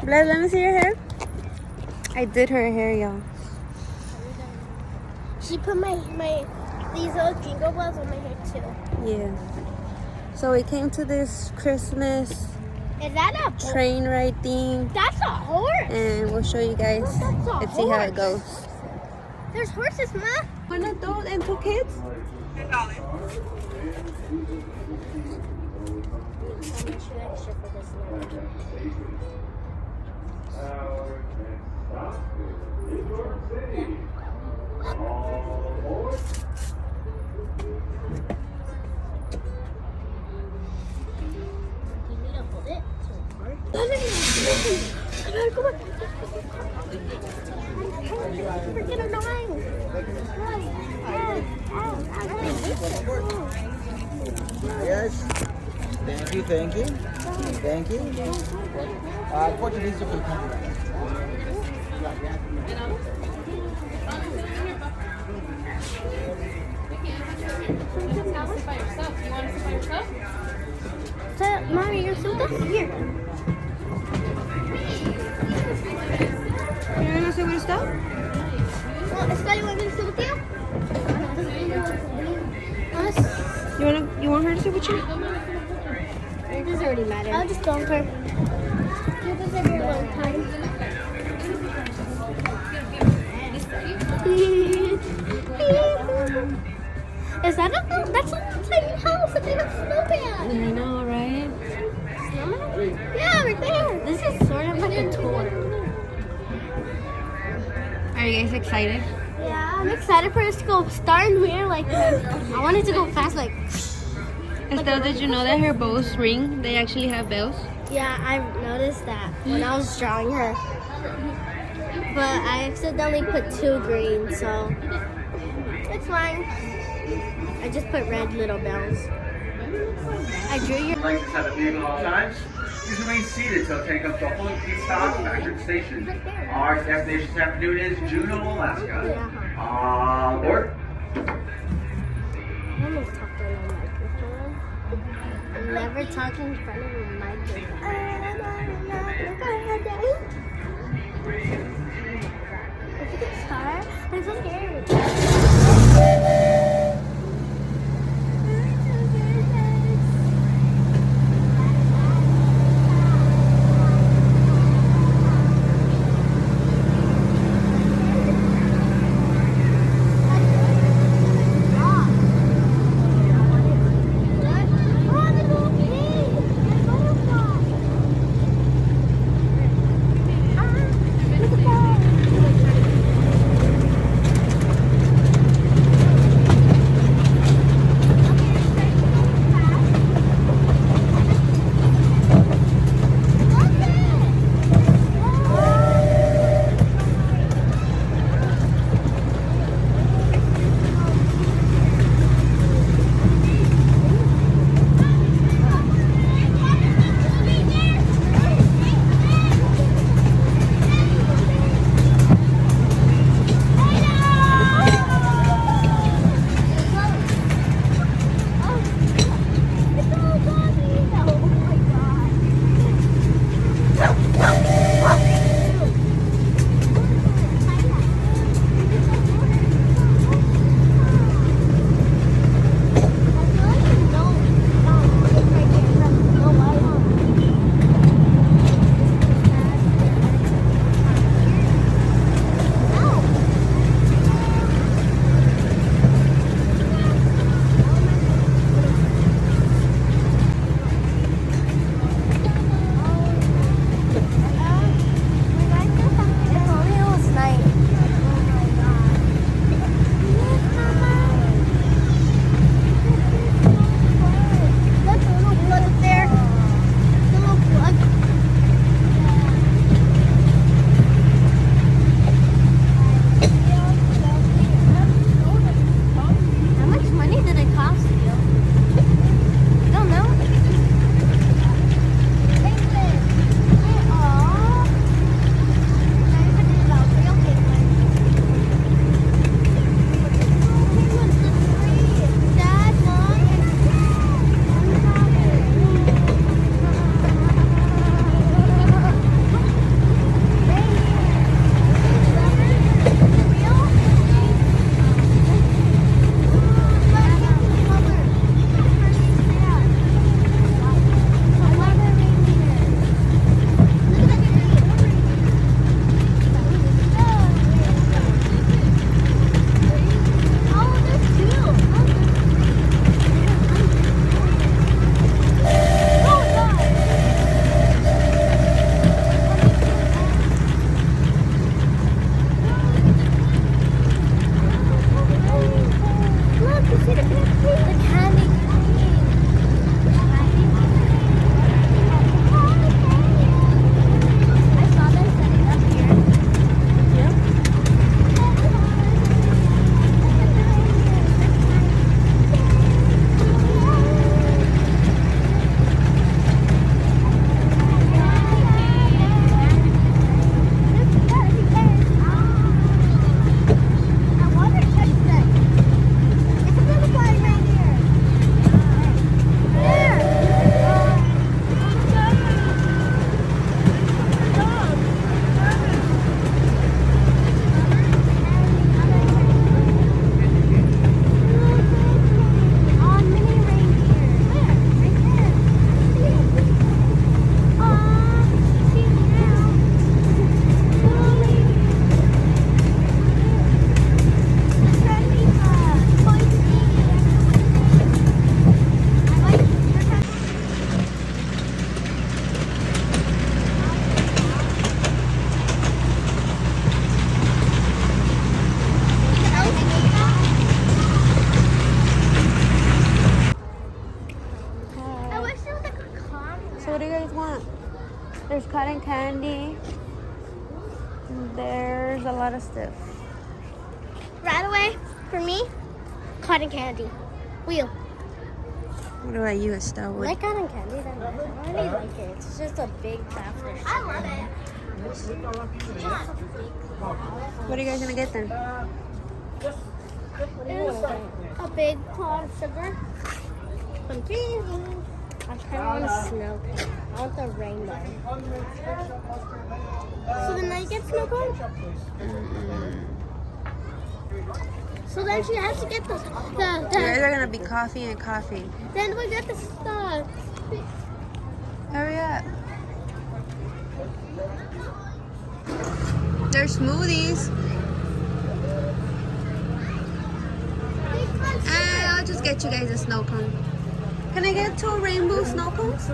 Bless, let me see your hair. I did her hair, y'all. She put these little jingle bells on my hair too. Yeah. So we came to this Christmas Is that a train ride thing. That's a horse. And we'll show you guys and see how it goes. There's horses, Ma. One adult and 2 kids? Yes. Thank you, thank you. Thank you. Portuguese for the country. So, Mommy, you're so good here. You wanna see what it's done? Well, Estelle, you want me to sit with you? You want her to sit with you? It doesn't already matter. I'll just go with her. Do this every one time. Is that that's a little tiny house that they have snowman. I know, right? Snowman? Yeah, right there. This is sort of like a tour. Are you guys excited? Yeah, I'm excited for us to go starting here. Like, I wanted to go fast, like. Estelle, did you know that her bows ring? They actually have bells. Yeah, I noticed that when I was drawing her. But I accidentally put 2 green, so it's fine. I just put red little bells. I drew your. Like to have a vehicle at all times. Please remain seated until take up the whole key stops back to the station. Our destination this afternoon is Juneau, Alaska. Board. I almost talked on a microphone. I'm never talking in front of a microphone. If you can start, I'm so scared. lot of stuff. Right away, for me, cotton candy. Wheel. What about you, Estelle? I like cotton candy. I really like it. It's just a big bath. I love it. What are you guys gonna get then? A big pot of sugar. Some cheese. I kind of want a snow cone. I want the rainbow. So then I get snow cone? So then she has to get the You guys are gonna be coffee and coffee. then we get the Hurry up. There's smoothies. I'll just get you guys a snow cone. Can I get 2 rainbow snow cones?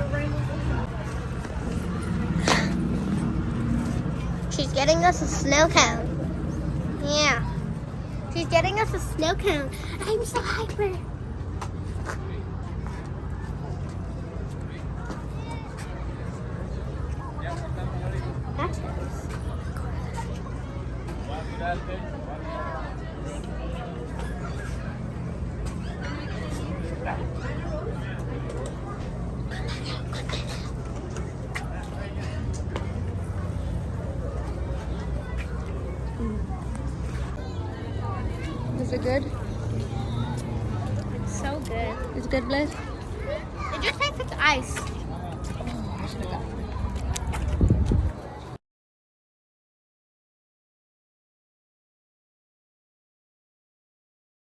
She's getting us a snow cone. Yeah. She's getting us a snow cone. I'm so hyper. That's nice. Is it good? It's so good. It's good, Bliss? It just tastes like ice.